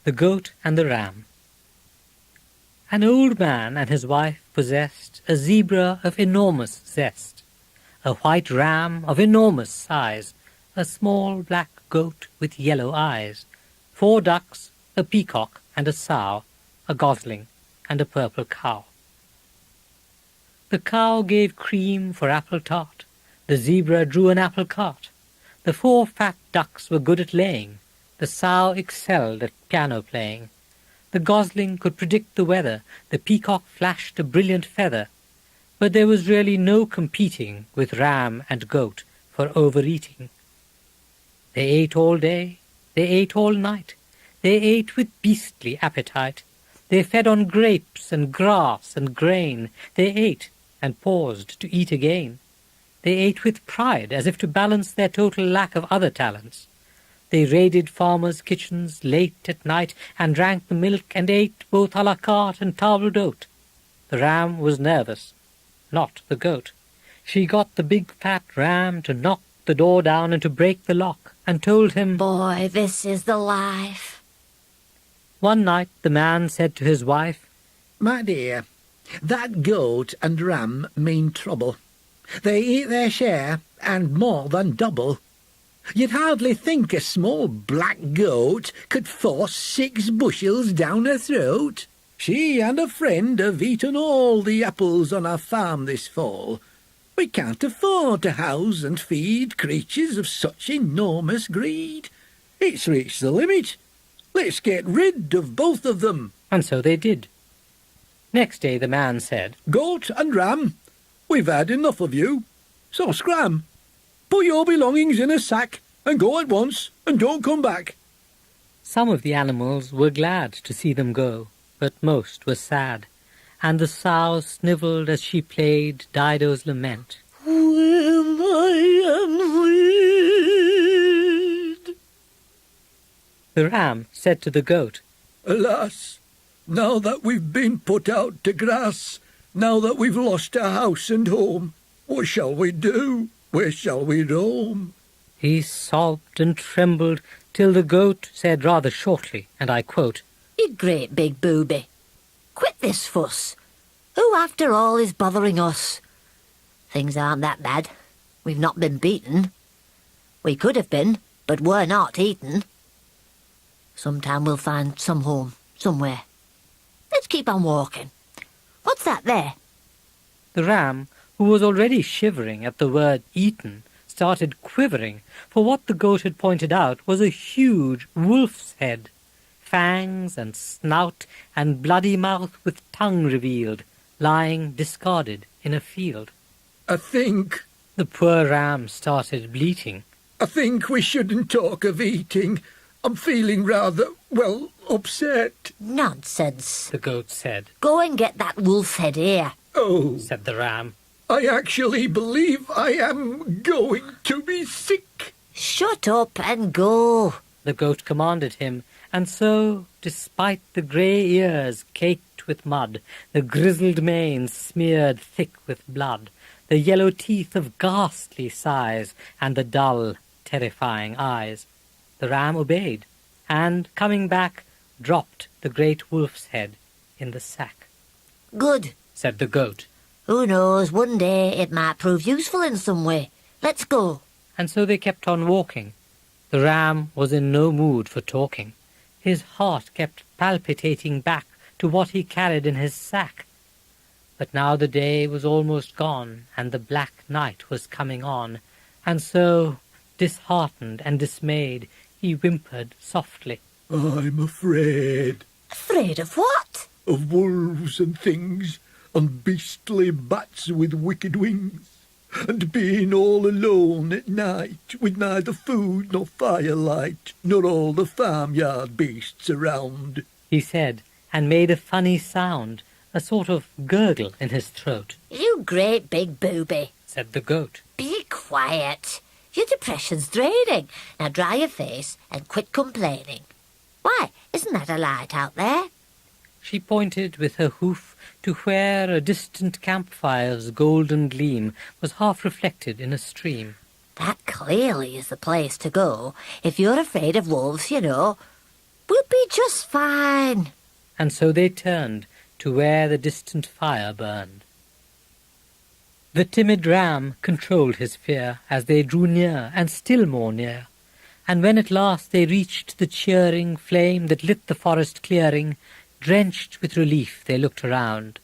The Goat and the Ram. An old man and his wife possessed a zebra of enormous zest, a white ram of enormous size, a small black goat with yellow eyes, 4 ducks, a peacock and a sow, a gosling and a purple cow. The cow gave cream for apple tart, the zebra drew an apple cart, the 4 fat ducks were good at laying, the sow excelled at piano playing, the gosling could predict the weather, the peacock flashed a brilliant feather, but there was really no competing with ram and goat for overeating. They ate all day, they ate all night, they ate with beastly appetite, they fed on grapes and grass and grain, they ate and paused to eat again. They ate with pride as if to balance their total lack of other talents. They raided farmers' kitchens late at night and drank the milk and ate both à la carte and table d'hôte. The ram was nervous, not the goat. She got the big fat ram to knock the door down and to break the lock, and told him, "Boy, this is the life." One night the man said to his wife, "My dear, that goat and ram mean trouble. They eat their share, and more than double. You'd hardly think a small black goat could force 6 bushels down her throat. She and a friend have eaten all the apples on our farm this fall. We can't afford to house and feed creatures of such enormous greed. It's reached the limit. Let's get rid of both of them." and so they did. Next day the man said, "Goat and ram, we've had enough of you, so scram. Put your belongings in a sack and go at once and don't come back." Some of the animals were glad to see them go, but most were sad, and the sow snivelled as she played Dido's lament. When I am rid. The ram said to the goat, "Alas, now that we've been put out to grass, now that we've lost our house and home, what shall we do? Where shall we roam?" He sobbed and trembled till the goat said rather shortly, and I quote, "You great big booby, quit this fuss. Who after all is bothering us? Things aren't that bad. We've not been beaten. We could have been, but we're not eaten. Sometime we'll find some home, somewhere. Let's keep on walking. What's that there?" The ram, who was already shivering at the word eaten, started quivering, for what the goat had pointed out was a huge wolf's head, fangs and snout and bloody mouth with tongue revealed, lying discarded in a field. I think The poor ram started bleating. we shouldn't talk of eating. I'm feeling rather, well, upset." "Nonsense. The goat said. Go and get that wolf's head here." "Oh, Said the ram. I actually believe I am going to be sick." "Shut up and go." The goat commanded him, and so, despite the grey ears caked with mud, the grizzled mane smeared thick with blood, the yellow teeth of ghastly size, and the dull, terrifying eyes, the ram obeyed, and, coming back, dropped the great wolf's head in the sack. "Good. Said the goat, Who knows, one day it might prove useful in some way. Let's go." and so they kept on walking. The ram was in no mood for talking. His heart kept palpitating back to what he carried in his sack. But now the day was almost gone, and the black night was coming on, and so, disheartened and dismayed, he whimpered softly. "I'm afraid "Afraid of what?" of wolves and things, and beastly bats with wicked wings, and being all alone at night, with neither food nor firelight, nor all the farmyard beasts around," He said, and made a funny sound, a sort of gurgle in his throat. "You great big booby. Said the goat. Be quiet. Your depression's draining. Now dry your face and quit complaining. Why, isn't that a light out there?" She pointed with her hoof to where a distant campfire's golden gleam was half reflected in a stream. "That clearly is the place to go, if you're afraid of wolves, you know. We'll be just fine. And so they turned to where the distant fire burned. The timid ram controlled his fear as they drew near and still more near, and when at last they reached the cheering flame that lit the forest clearing, drenched with relief they looked around.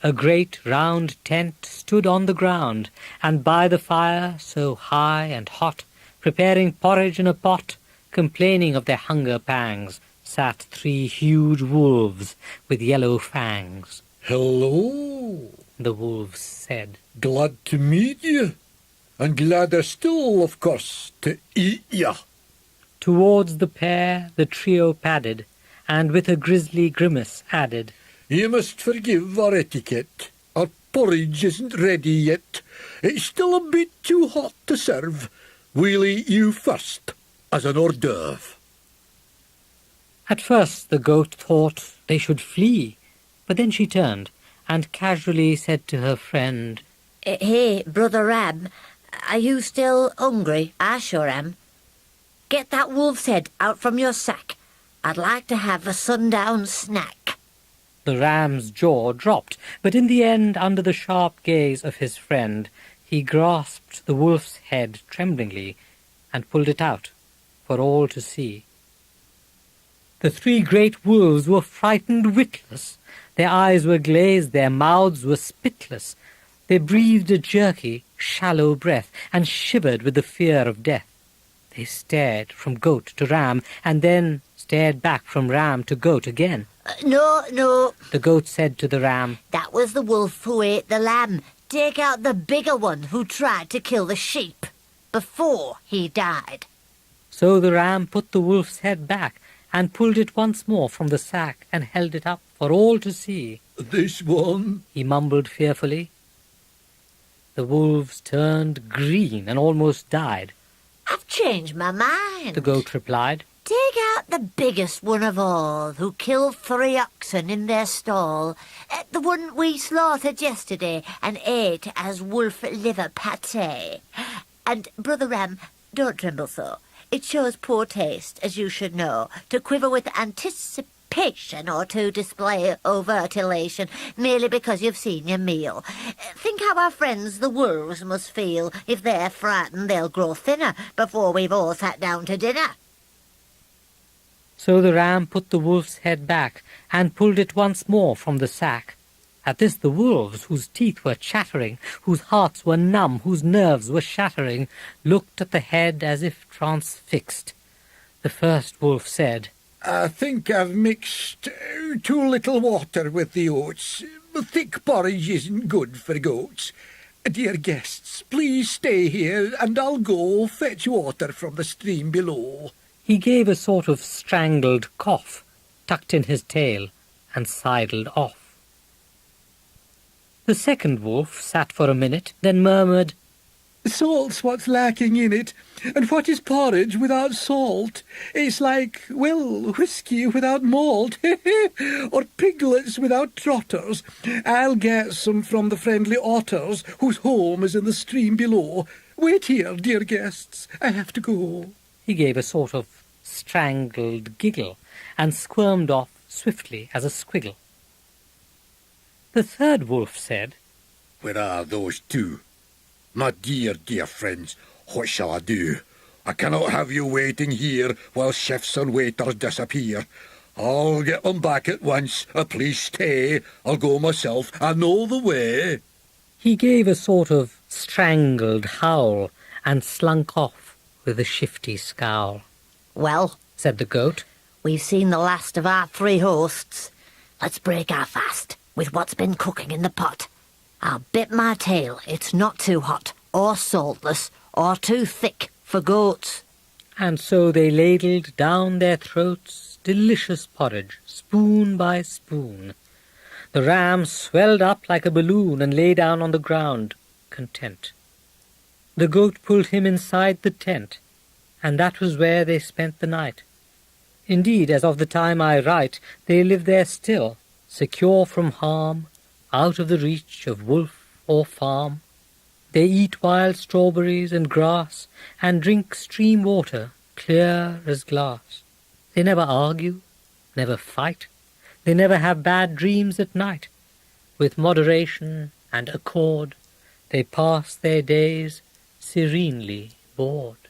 A great round tent stood on the ground, and by the fire, so high and hot, preparing porridge in a pot, complaining of their hunger pangs, sat 3 huge wolves with yellow fangs. "Hello," The wolves said. "Glad to meet you, and gladder still, of course, to eat ya." Towards the pair the trio padded, and with a grisly grimace added, "You must forgive our etiquette. Our porridge isn't ready yet. It's still a bit too hot to serve. We'll eat you first, as an hors d'oeuvre." At first the goat thought they should flee, but then she turned and casually said to her friend, Hey, Brother Ram, are you still hungry? I sure am. Get that wolf's head out from your sack. I'd like to have a sundown snack. The ram's jaw dropped, but in the end, under the sharp gaze of his friend, he grasped the wolf's head tremblingly and pulled it out for all to see. The 3 great wolves were frightened witless. Their eyes were glazed, their mouths were spitless. They breathed a jerky, shallow breath and shivered with the fear of death. They stared from goat to ram, and then stared back from ram to goat again. No, The goat said to the ram, that was the wolf who ate the lamb. Take out the bigger one who tried to kill the sheep before he died. So the ram put the wolf's head back and pulled it once more from the sack and held it up for all to see. "This one?" He mumbled fearfully. The wolves turned green and almost died. I've changed my mind. The goat replied. Take out the biggest one of all, who killed 3 oxen in their stall. The one we slaughtered yesterday and ate as wolf liver pate. And, Brother Ram, don't tremble so. It shows poor taste, as you should know, to quiver with anticipation or to display overt elation merely because you've seen your meal. Think how our friends the wolves must feel. If they're frightened, they'll grow thinner before we've all sat down to dinner. So the ram put the wolf's head back and pulled it once more from the sack. At this the wolves, whose teeth were chattering, whose hearts were numb, whose nerves were shattering, looked at the head as if transfixed. The first wolf said, "I think I've mixed too little water with the oats. Thick porridge isn't good for goats. Dear guests, please stay here, and I'll go fetch water from the stream below." He gave a sort of strangled cough, tucked in his tail, and sidled off. The second wolf sat for a minute, then murmured, "Salt's what's lacking in it, and what is porridge without salt? It's like, well, whiskey without malt, or piglets without trotters. I'll get some from the friendly otters, whose home is in the stream below. Wait here, dear guests, I have to go." He gave a sort of strangled giggle and squirmed off swiftly as a squiggle. The third wolf said, "Where are those 2? My dear, dear friends, what shall I do? I cannot have you waiting here while chefs and waiters disappear. I'll get them back at once. Please stay. I'll go myself. I know the way." He gave a sort of strangled howl and slunk off with a shifty scowl. Well, Said the goat, we've seen the last of our 3 hosts. Let's break our fast with what's been cooking in the pot. I'll bit my tail it's not too hot, or saltless, or too thick for goats. and so they ladled down their throats delicious porridge, spoon by spoon. The ram swelled up like a balloon and lay down on the ground, content. The goat pulled him inside the tent, and that was where they spent the night. Indeed, as of the time I write, they live there still, secure from harm, out of the reach of wolf or farm. They eat wild strawberries and grass, and drink stream water, clear as glass. They never argue, never fight. They never have bad dreams at night. With moderation and accord, they pass their days serenely bored.